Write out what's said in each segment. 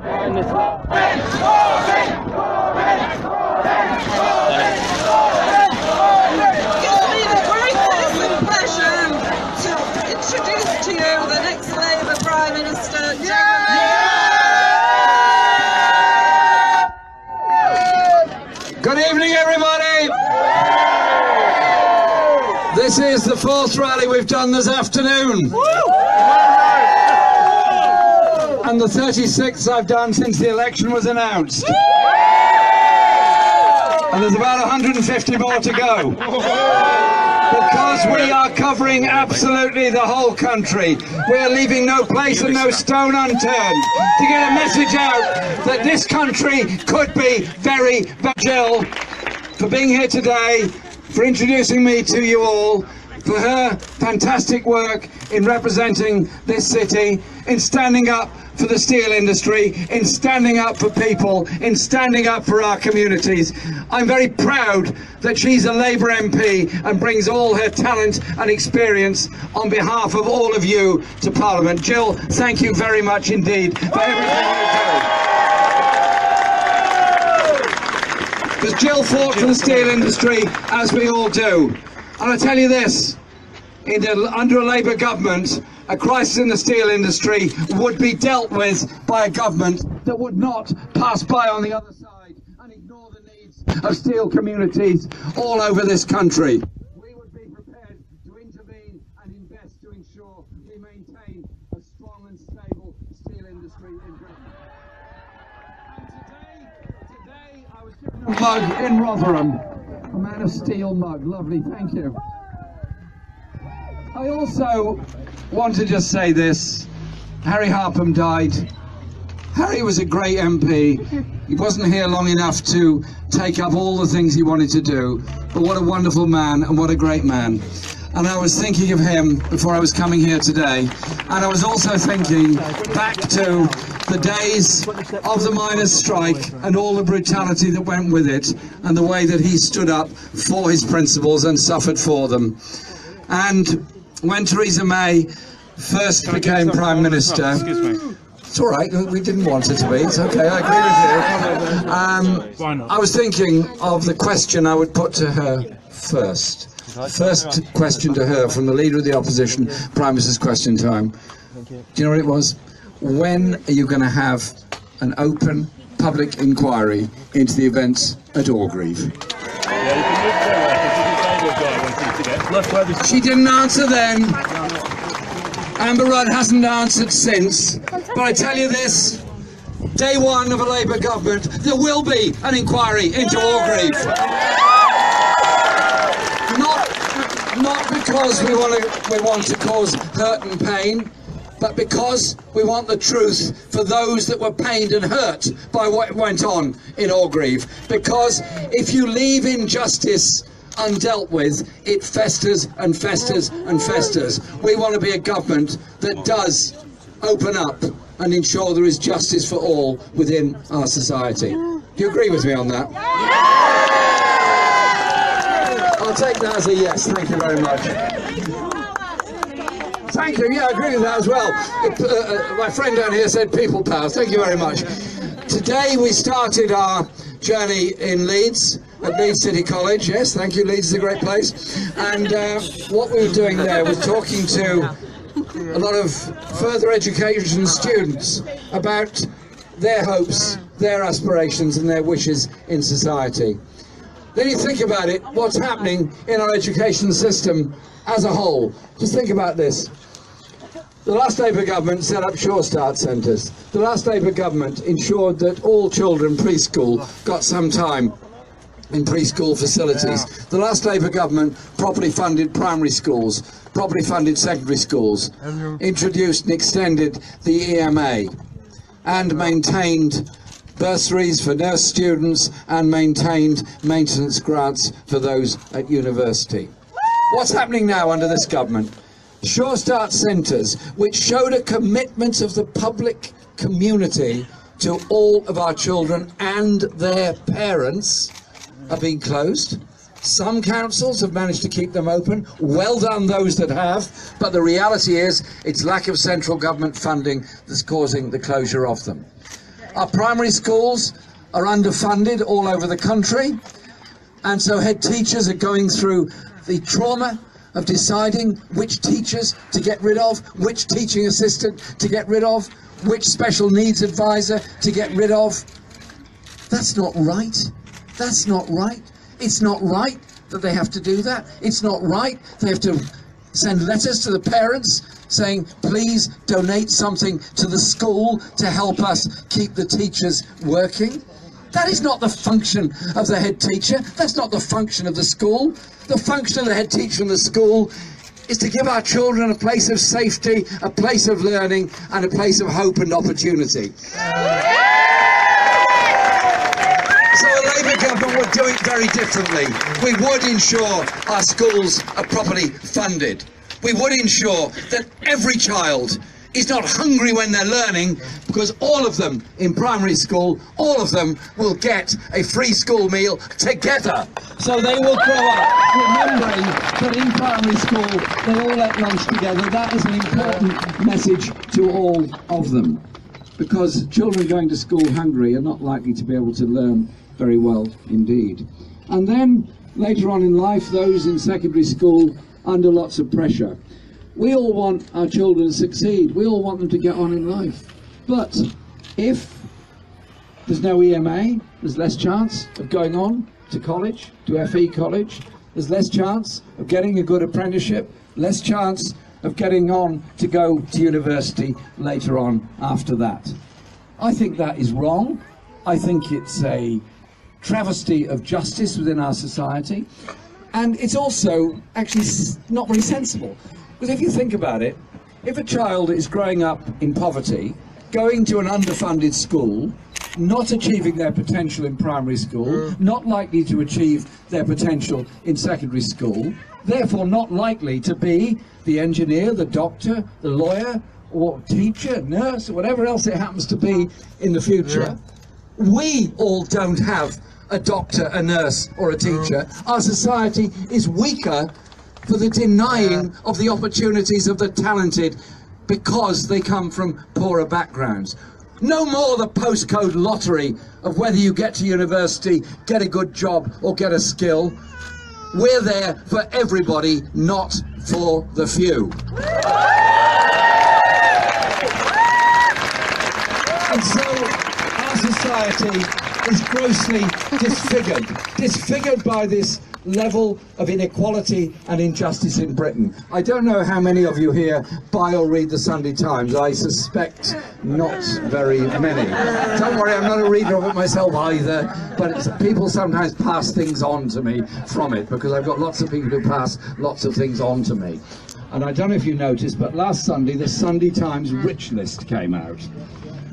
Introduce to you the next Labour Prime Minister, Jeremy. Good evening, everybody. This is the fourth rally we've done this afternoon. And the 36th I've done since the election was announced. And there's about 150 more to go. Because we are covering absolutely the whole country. We are leaving no place and no stone unturned to get a message out that this country could be very fragile. For being here today, for introducing me to you all, for her fantastic work in representing this city, in standing up for the steel industry, in standing up for people, in standing up for our communities. I'm very proud that she's a Labour MP and brings all her talent and experience on behalf of all of you to Parliament. Jill, thank you very much indeed for everything you do. Because Jill fought for the steel industry, as we all do. And I tell you this, under a Labour government, a crisis in the steel industry would be dealt with by a government that would not pass by on the other side and ignore the needs of steel communities all over this country. We would be prepared to intervene and invest to ensure we maintain a strong and stable steel industry in Britain. And today I was given a mug in Rotherham, a Man of Steel mug. Lovely, thank you. I also want to just say this. Harry Harpham died. Harry was a great MP. He wasn't here long enough to take up all the things he wanted to do, but what a wonderful man and what a great man. And I was thinking of him before I was coming here today, and I was also thinking back to the days of the miners' strike and all the brutality that went with it, and the way that he stood up for his principles and suffered for them. And when Theresa May first became Prime Minister, it's all right, we didn't want it to be, it's okay, I agree with you. I was thinking of the question I would put to her first. First question to her from the Leader of the Opposition, Prime Minister's Question Time. Do you know what it was? When are you going to have an open public inquiry into the events at Orgreave? She didn't answer then. Amber Rudd hasn't answered since. But I tell you this, day one of a Labour government, there will be an inquiry into Orgreave. Not because we want to cause hurt and pain, but because we want the truth for those that were pained and hurt by what went on in Orgreave. Because if you leave injustice undealt with, it festers and festers and festers. We want to be a government that does open up and ensure there is justice for all within our society. Do you agree with me on that? I'll take that as a yes, thank you very much. Thank you, yeah, I agree with that as well. My friend down here said people power, thank you very much. Today we started our journey in Leeds, at Leeds City College. Yes, thank you, Leeds is a great place. And what we were doing there was talking to a lot of further education students about their hopes, their aspirations and their wishes in society. Then you think about it, what's happening in our education system as a whole. Just think about this. The last Labour government set up Sure Start centres. The last Labour government ensured that all children preschool got some time in preschool facilities. The last Labour government properly funded primary schools, properly funded secondary schools, introduced and extended the EMA, and maintained bursaries for nurse students and maintained maintenance grants for those at university. What's happening now under this government? Sure Start centres, which showed a commitment of the public community to all of our children and their parents, are being closed. Some councils have managed to keep them open. Well done those that have, but the reality is it's lack of central government funding that's causing the closure of them. Our primary schools are underfunded all over the country, and so head teachers are going through the trauma of deciding which teachers to get rid of, which teaching assistant to get rid of, which special needs advisor to get rid of. That's not right. That's not right. It's not right that they have to do that. It's not right they have to send letters to the parents saying, please donate something to the school to help us keep the teachers working. That is not the function of the head teacher. That's not the function of the school. The function of the head teacher in the school is to give our children a place of safety, a place of learning, and a place of hope and opportunity. So a Labour government would do it very differently. We would ensure our schools are properly funded. We would ensure that every child is not hungry when they're learning, because all of them in primary school, all of them will get a free school meal together. So they will grow up remembering that in primary school they all ate lunch together. That is an important message to all of them, because children going to school hungry are not likely to be able to learn very well indeed. And then later on in life, those in secondary school under lots of pressure. We all want our children to succeed. We all want them to get on in life. But if there's no EMA, there's less chance of going on to college, to FE college. There's less chance of getting a good apprenticeship, less chance of getting on to go to university later on after that. I think that is wrong. I think it's a travesty of justice within our society. And it's also actually not very sensible. Because if you think about it, if a child is growing up in poverty, going to an underfunded school, not achieving their potential in primary school, not likely to achieve their potential in secondary school, therefore not likely to be the engineer, the doctor, the lawyer, or teacher, nurse, or whatever else it happens to be in the future, we all don't have a doctor, a nurse, or a teacher. Our society is weaker for the denying of the opportunities of the talented because they come from poorer backgrounds. No more the postcode lottery of whether you get to university, get a good job, or get a skill. We're there for everybody, not for the few. And so our society is grossly disfigured by this level of inequality and injustice in Britain. I don't know how many of you here buy or read the Sunday Times. I suspect not very many. Don't worry, I'm not a reader of it myself either, but people sometimes pass things on to me from it, because I've got lots of people who pass lots of things on to me. And I don't know if you noticed, but last Sunday the Sunday Times Rich List came out.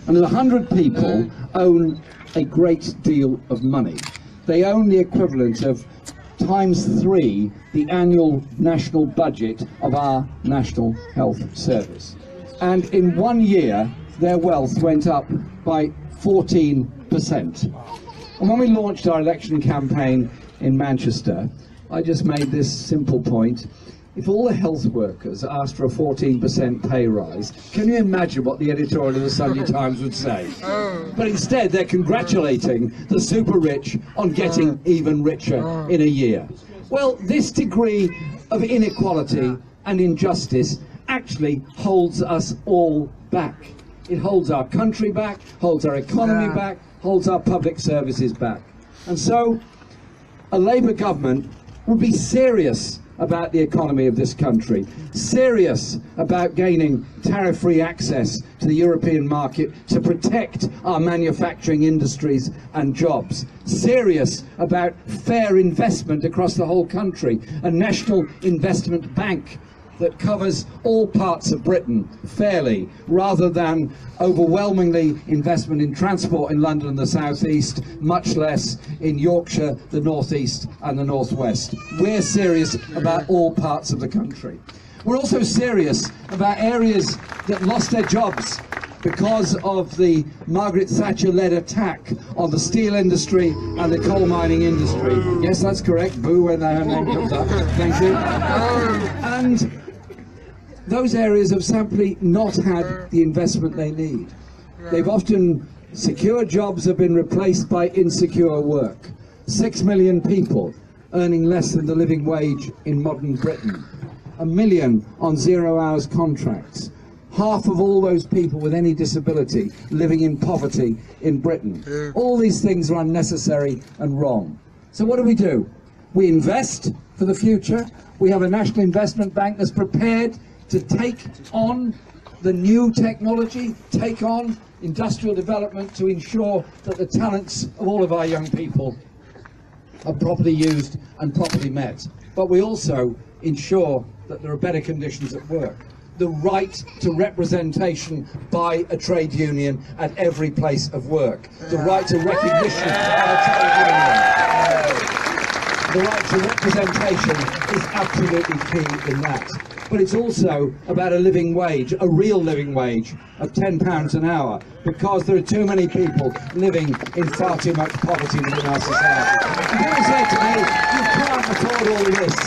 And 100 people own a great deal of money. They own the equivalent of ×3 the annual national budget of our National Health Service. And in 1 year, their wealth went up by 14%. And when we launched our election campaign in Manchester, I just made this simple point. If all the health workers asked for a 14% pay rise, can you imagine what the editorial of the Sunday Times would say? But instead, they're congratulating the super rich on getting even richer in a year. Well, this degree of inequality and injustice actually holds us all back. It holds our country back, holds our economy back, holds our public services back. And so, a Labour government would be serious about the economy of this country, serious about gaining tariff-free access to the European market to protect our manufacturing industries and jobs, serious about fair investment across the whole country, a national investment bank that covers all parts of Britain fairly, rather than overwhelmingly investment in transport in London and the South East, much less in Yorkshire, the North East and the North West. We're serious about all parts of the country. We're also serious about areas that lost their jobs because of the Margaret Thatcher-led attack on the steel industry and the coal mining industry. Yes, that's correct. Boo when her name comes up. Thank you. And those areas have simply not had the investment they need. They've often Secure jobs have been replaced by insecure work. 6 million people earning less than the living wage in modern Britain. 1 million on 0 hours contracts. Half of all those people with any disability living in poverty in Britain. All these things are unnecessary and wrong. So what do? We invest for the future. We have a national investment bank that's prepared to take on the new technology, take on industrial development to ensure that the talents of all of our young people are properly used and properly met. But we also ensure that there are better conditions at work. The right to representation by a trade union at every place of work. The right to recognition by a trade union. The right to representation is absolutely key in that. But it's also about a living wage, a real living wage of £10 an hour, because there are too many people living in far too much poverty within our society. And people say to me, you can't afford all this.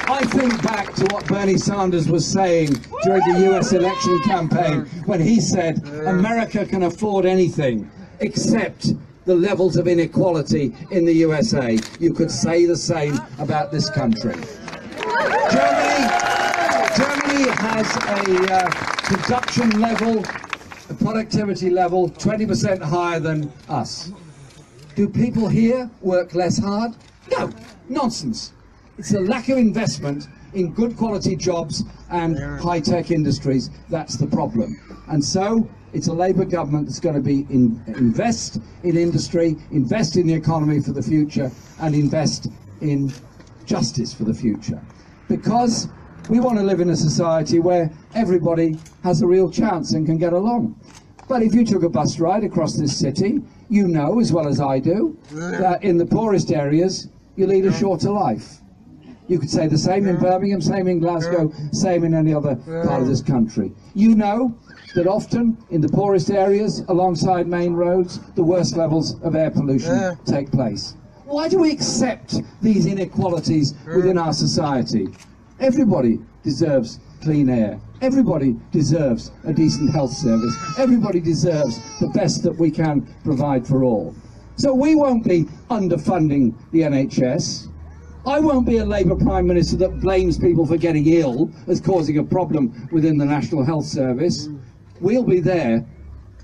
I think back to what Bernie Sanders was saying during the US election campaign when he said America can afford anything except the levels of inequality in the USA. You could say the same about this country. Germany has a production level, a productivity level 20% higher than us. Do people here work less hard? No, nonsense. It's a lack of investment in good quality jobs and high-tech industries that's the problem. And so it's a Labour government that's going to be invest in industry, invest in the economy for the future, and invest in justice for the future. Because we want to live in a society where everybody has a real chance and can get along. But if you took a bus ride across this city, you know as well as I do that in the poorest areas you lead a shorter life. You could say the same in Birmingham, same in Glasgow, same in any other part of this country. You know that often in the poorest areas alongside main roads the worst levels of air pollution take place. Why do we accept these inequalities within our society? Everybody deserves clean air. Everybody deserves a decent health service. Everybody deserves the best that we can provide for all. So we won't be underfunding the NHS. I won't be a Labour Prime Minister that blames people for getting ill as causing a problem within the National Health Service. We'll be there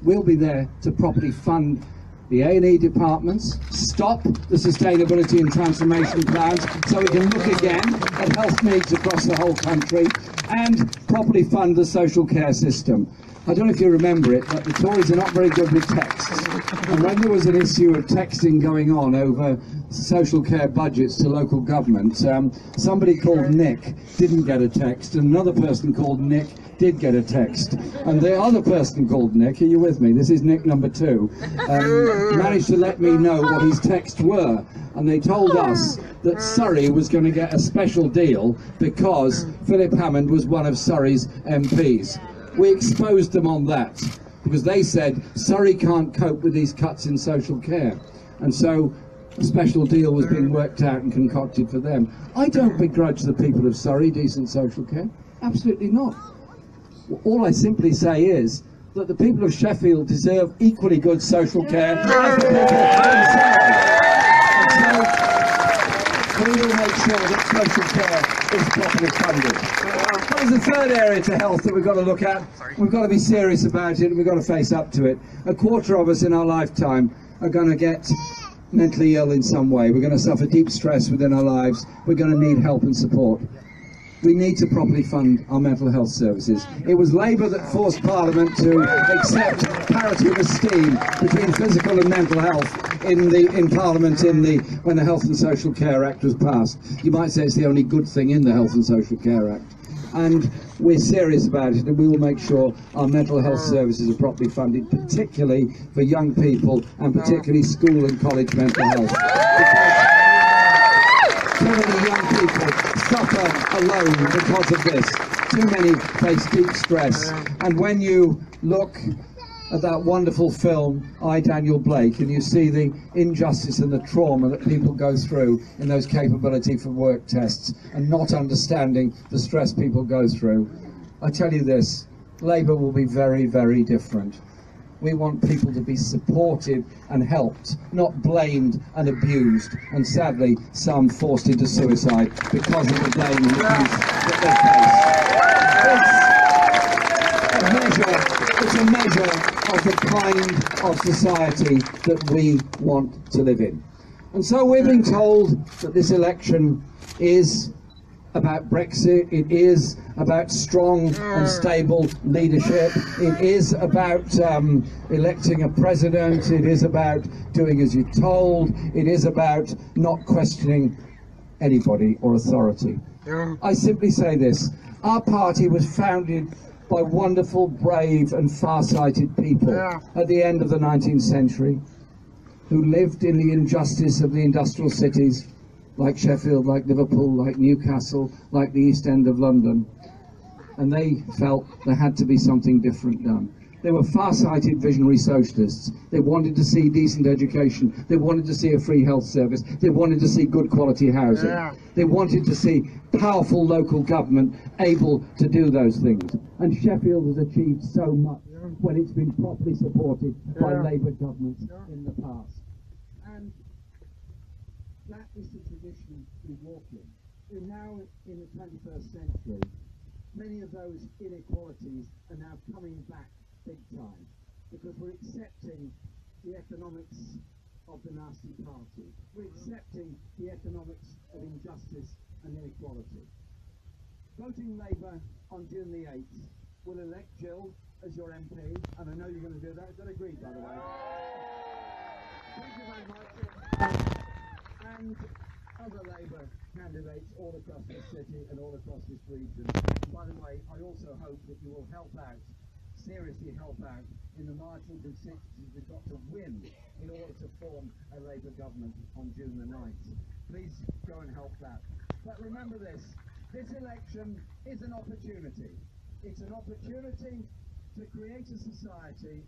to properly fund the A&E departments, stop the sustainability and transformation plans so we can look again at health needs across the whole country, and properly fund the social care system. I don't know if you remember it, but the Tories are not very good with texts. And when there was an issue of texting going on over social care budgets to local government, somebody called Nick didn't get a text, and another person called Nick did get a text. And the other person called Nick, are you with me? This is Nick number 2, managed to let me know what his texts were. And they told us that Surrey was going to get a special deal because Philip Hammond was one of Surrey's MPs. We exposed them on that because they said Surrey can't cope with these cuts in social care. And so a special deal was being worked out and concocted for them. I don't begrudge the people of Surrey decent social care. Absolutely not. All I simply say is that the people of Sheffield deserve equally good social care as the people of Surrey. We will make sure that social care is properly funded. There's a third area to health that we've got to look at. We've got to be serious about it and we've got to face up to it. A quarter of us in our lifetime are going to get mentally ill in some way. We're going to suffer deep stress within our lives. We're going to need help and support. We need to properly fund our mental health services. It was Labour that forced Parliament to accept parity of esteem between physical and mental health in Parliament when the Health and Social Care Act was passed. You might say it's the only good thing in the Health and Social Care Act. And we're serious about it, and we will make sure our mental health services are properly funded, particularly for young people and particularly school and college mental health. Too many young people suffer alone because of this. Too many face deep stress. And when you look at that wonderful film, I, Daniel Blake, and you see the injustice and the trauma that people go through in those capability for work tests and not understanding the stress people go through, I tell you this, Labour will be very, very different. We want people to be supported and helped, not blamed and abused, and sadly some forced into suicide because of the blame and abuse that they face. It's a measure of the kind of society that we want to live in. And so we're being told that this election is about Brexit, it is about strong and stable leadership, it is about electing a president, it is about doing as you're told, it is about not questioning anybody or authority. I simply say this: our party was founded by wonderful, brave and far-sighted people at the end of the 19th century who lived in the injustice of the industrial cities like Sheffield, like Liverpool, like Newcastle, like the East End of London, and they felt there had to be something different done. They were far-sighted visionary socialists. They wanted to see decent education, they wanted to see a free health service, they wanted to see good quality housing, they wanted to see powerful local government able to do those things. And Sheffield has achieved so much when it's been properly supported by Labour governments in the past. And that is the tradition we walk in. We're now in the 21st century. Many of those inequalities are now coming back big time because we're accepting the economics of the nasty party. We're accepting the economics of injustice and inequality. Voting Labour on June the 8th will elect Jill as your MP, and I know you're going to do that. Is that agreed, by the way? Thank you very much. And other Labour candidates all across this city and all across this region. By the way, I also hope that you will help out, seriously help out, in the marginal constituencies we've got to win in order to form a Labour government on June the 9th. Please go and help that. But remember this election is an opportunity. It's an opportunity to create a society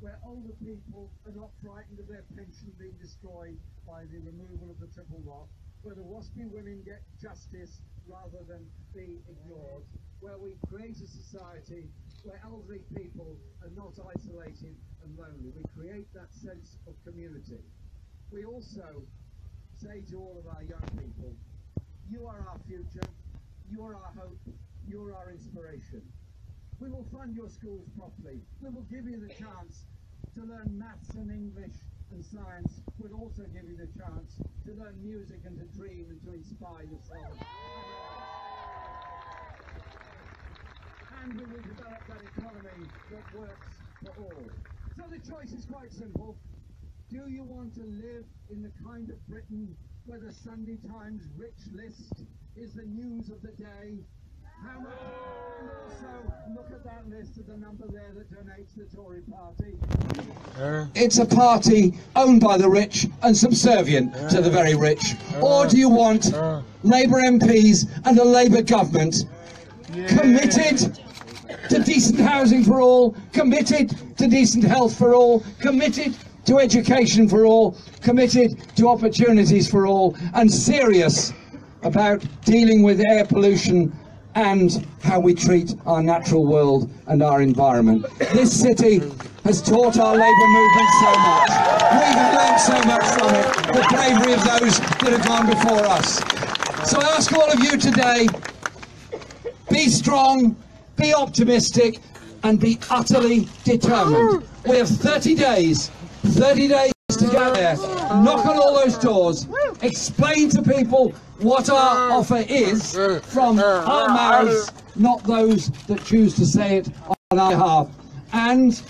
where older people are not frightened of their pension being destroyed by the removal of the triple lock, where the waspy women get justice rather than be ignored, where we create a society where elderly people are not isolated and lonely. We create that sense of community. We also say to all of our young people, you are our future, you are our hope, you are our inspiration. We will fund your schools properly. We will give you the chance to learn maths and English and science. We'll also give you the chance to learn music and to dream and to inspire yourself. And we will develop that economy that works for all. So the choice is quite simple. Do you want to live in the kind of Britain where the Sunday Times rich list is the news of the day? How much? And also look at that list of the number there that donates to the Tory party. It's a party owned by the rich and subservient to the very rich. Or do you want Labour MPs and a Labour government committed to decent housing for all, committed to decent health for all, committed to education for all, committed to opportunities for all, and serious about dealing with air pollution and how we treat our natural world and our environment? This city has taught our labour movement so much. We've learned so much from it, the bravery of those that have gone before us. So I ask all of you today, be strong, be optimistic, and be utterly determined. We have 30 days to go there, knock on all those doors, explain to people what our offer is from our mouths, not those that choose to say it on our behalf. And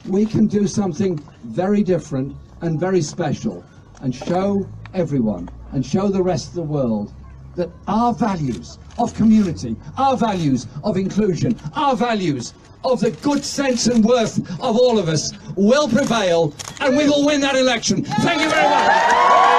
we can do something very different and very special and show everyone and show the rest of the world that our values of community, our values of inclusion, our values of the good sense and worth of all of us will prevail, and we will win that election. Thank you very much.